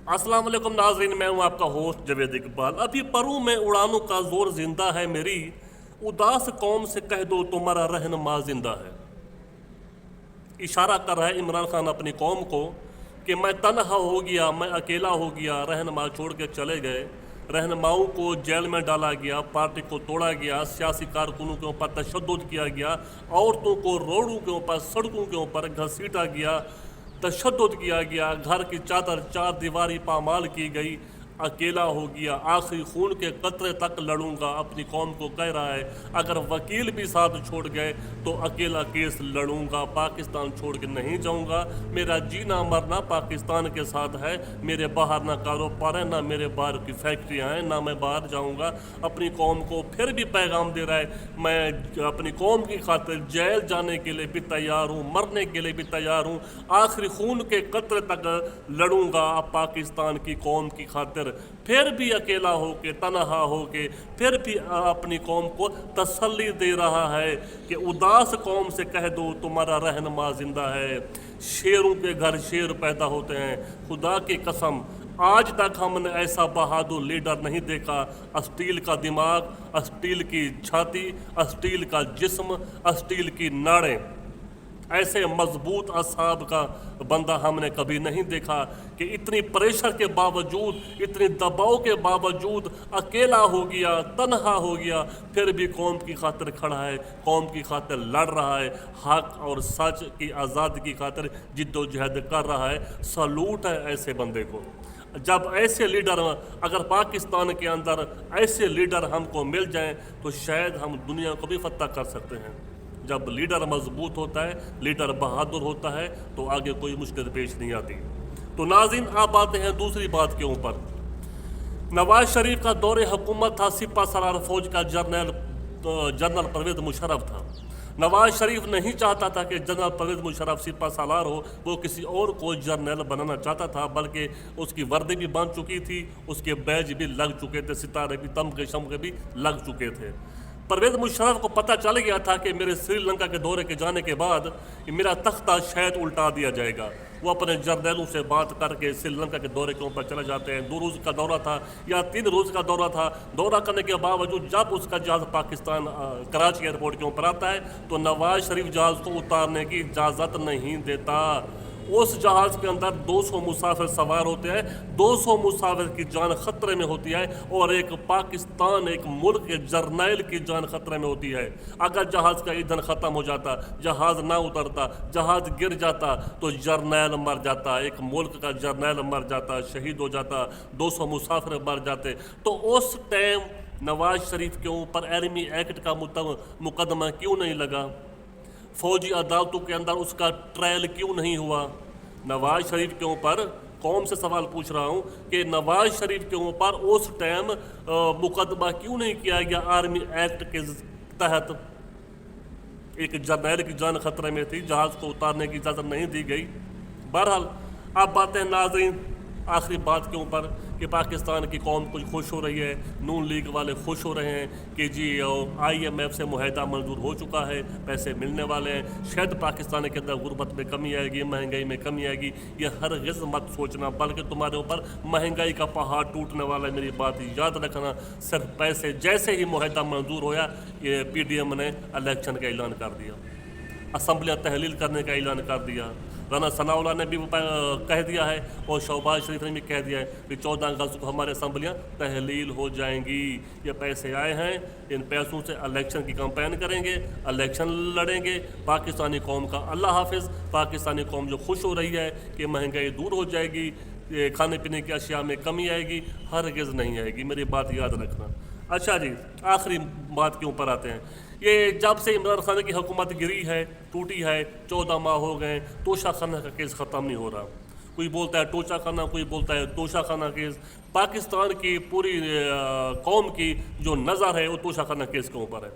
अस्सलाम वालेकुम नाज़रीन, मैं हूं आपका होस्ट जवेद इकबाल। अभी परूं में उड़ानों का जोर जिंदा है मेरी, उदास कौम से कह दो तुम्हारा रहनुमा जिंदा है। इशारा कर रहा है इमरान खान अपनी कौम को कि मैं तन्हा हो गया, मैं अकेला हो गया, रहनुमा छोड़ के चले गए। रहनुमाओं को जेल में डाला गया, पार्टी को तोड़ा गया, सियासी कारकुनों के ऊपर तशद्दुद किया गया, औरतों को रोडों के ऊपर सड़कों के ऊपर घसीटा गया, तशद्दुद किया गया, घर की चादर चार दीवारी पामाल की गई। अकेला हो गया, आखिरी खून के कतरे तक लड़ूंगा, अपनी कौम को कह रहा है। अगर वकील भी साथ छोड़ गए तो अकेला केस लड़ूंगा, पाकिस्तान छोड़ के नहीं जाऊंगा। मेरा जीना मरना पाकिस्तान के साथ है, मेरे बाहर ना कारोबार है, ना मेरे बाहर की फैक्ट्रियाँ हैं, ना मैं बाहर जाऊंगा। अपनी कौम को फिर भी पैगाम दे रहा है, मैं अपनी कौम की खातिर जेल जाने के लिए भी तैयार हूँ, मरने के लिए भी तैयार हूँ, आखिरी खून के कतरे तक लड़ूंगा पाकिस्तान की कौम की खातिर। फिर भी अकेला होके, तनहा होके, फिर भी अपनी कौम को तसल्ली दे रहा है कि उदास कौम से कह दो तुम्हारा रहनुमा जिंदा है। शेरों के घर शेर पैदा होते हैं, खुदा की कसम आज तक हमने ऐसा बहादुर लीडर नहीं देखा। स्टील का दिमाग, स्टील की छाती, स्टील का जिस्म, स्टील की नाड़ें, ऐसे मजबूत असाब का बंदा हमने कभी नहीं देखा कि इतनी प्रेशर के बावजूद, इतने दबाव के बावजूद अकेला हो गया, तन्हा हो गया, फिर भी कौम की खातिर खड़ा है, कौम की खातिर लड़ रहा है, हक और सच की आज़ादी की खातिर जिद्दोजहद कर रहा है। सलूट है ऐसे बंदे को। जब ऐसे लीडर, अगर पाकिस्तान के अंदर ऐसे लीडर हमको मिल जाएं तो शायद हम दुनिया को भी फतह कर सकते हैं। जब लीडर मजबूत होता है, लीडर बहादुर होता है तो आगे कोई मुश्किल पेश नहीं आती। तो नाज़रीन, आप आते हैं दूसरी बात के ऊपर। नवाज शरीफ का दौरे हुकूमत था, सिपा सलार फौज का जनरल परवेज़ मुशर्रफ था। नवाज शरीफ नहीं चाहता था कि जनरल परवेज़ मुशर्रफ सिपा सलार हो, वो किसी और को जनरल बनाना चाहता था, बल्कि उसकी वर्दी भी बन चुकी थी, उसके बैज भी लग चुके थे, सितारे भी, तमगे शमगे भी लग चुके थे। परवेज़ मुशर्रफ को पता चल गया था कि मेरे श्रीलंका के दौरे के जाने के बाद मेरा तख्ता शायद उल्टा दिया जाएगा। वो अपने जर्नैलों से बात करके श्रीलंका के दौरे के ऊपर चले जाते हैं। 2 रोज़ का दौरा था या 3 रोज़ का दौरा था। दौरा करने के बावजूद जब उसका जहाज़ पाकिस्तान कराची एयरपोर्ट के ऊपर आता है तो नवाज शरीफ जहाज़ को उतारने की इजाज़त नहीं देता। उस जहाज़ के अंदर 200 मुसाफिर सवार होते हैं, 200 मुसाफिर की जान खतरे में होती है और एक पाकिस्तान, एक मुल्क के जर्नैल की जान खतरे में होती है। अगर जहाज़ का ईंधन ख़त्म हो जाता, जहाज़ ना उतरता, जहाज़ गिर जाता तो जर्नैल मर जाता, एक मुल्क का जर्नैल मर जाता, शहीद हो जाता, 200 मुसाफिर मर जाते। तो उस टाइम नवाज शरीफ के ऊपर आर्मी एक्ट का मुकदमा क्यों नहीं लगा? फौजी अदालतों के अंदर उसका ट्रायल क्यों नहीं हुआ? नवाज शरीफ के ऊपर, कौम से सवाल पूछ रहा हूँ कि नवाज शरीफ के ऊपर उस टाइम मुकदमा क्यों नहीं किया गया आर्मी एक्ट के तहत? एक जर्नैल की जान खतरे में थी, जहाज़ को उतारने की इजाज़त नहीं दी गई। बहरहाल अब बातें नाज़रीन आखिरी बात के ऊपर कि पाकिस्तान की कौम कुछ खुश हो रही है, नून लीग वाले खुश हो रहे हैं कि जी IMF से मुआहदा मंजूर हो चुका है, पैसे मिलने वाले हैं, शायद पाकिस्तान के अंदर गुर्बत में कमी आएगी, महंगाई में कमी आएगी। ये हरगिज़ मत सोचना, बल्कि तुम्हारे ऊपर महंगाई का पहाड़ टूटने वाला है। मेरी बात याद रखना। सिर्फ पैसे, जैसे ही मुआहदा मंजूर होया, ये PDM ने इलेक्शन का ऐलान कर दिया, असम्बलियाँ तहलील करने का ऐलान कर दिया। राना सनाउल्लाह ने भी कह दिया है और शहबाज शरीफ ने भी कह दिया है कि 14 अगस्त को हमारे असम्बलियाँ तहलील हो जाएंगी। ये पैसे आए हैं, इन पैसों से इलेक्शन की कैंपेन करेंगे, इलेक्शन लड़ेंगे। पाकिस्तानी कौम का अल्लाह हाफिज़। पाकिस्तानी कौम जो खुश हो रही है कि महंगाई दूर हो जाएगी, ये खाने पीने की अशिया में कमी आएगी, हरगिज़ नहीं आएगी। मेरी बात याद रखना। अच्छा जी, आखिरी बात के ऊपर आते हैं। ये जब से इमरान खान की हुकूमत गिरी है, टूटी है, 14 माह हो गए, तोशा खाना का केस ख़त्म नहीं हो रहा। कोई बोलता है टोशा खाना, कोई बोलता है तोशा खाना केस। पाकिस्तान की पूरी कौम की जो नज़र है वो तोशा खाना केस के ऊपर है।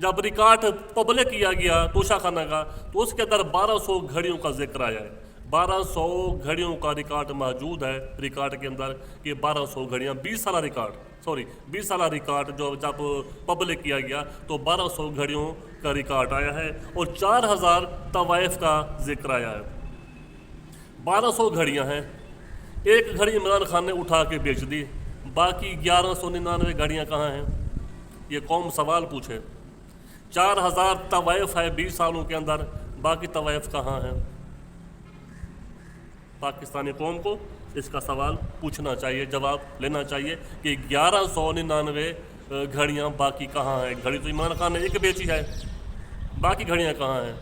जब रिकॉर्ड पब्लिक किया गया तोशा खाना का तो उसके अंदर 1200 घड़ियों का जिक्र आया है। 1200 घड़ियों का रिकॉर्ड मौजूद है रिकॉर्ड के अंदर कि 1200 घड़ियाँ, 20 साल रिकॉर्ड जो जब पब्लिक किया गया तो 1200 घड़ियों का रिकॉर्ड आया है और 4000 तवाइफ का जिक्र आया है। 1200 घड़ियाँ हैं। ایک گھڑی عمران خان نے اٹھا کے بیچ دی، باقی 1199 گھڑیاں کہاں ہیں؟ یہ قوم سوال پوچھے۔ 4000 طوائف ہے 20 سالوں کے اندر، باقی طوائف کہاں ہیں؟ پاکستانی قوم کو اس کا سوال پوچھنا چاہیے، جواب لینا چاہیے کہ 1199 گھڑیاں باقی کہاں ہیں؟ گھڑی تو عمران خان نے ایک بیچی ہے، باقی گھڑیاں کہاں ہیں؟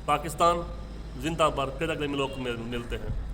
پاکستان زندہ باد، پھر اگلے ملک میں ملتے ہیں۔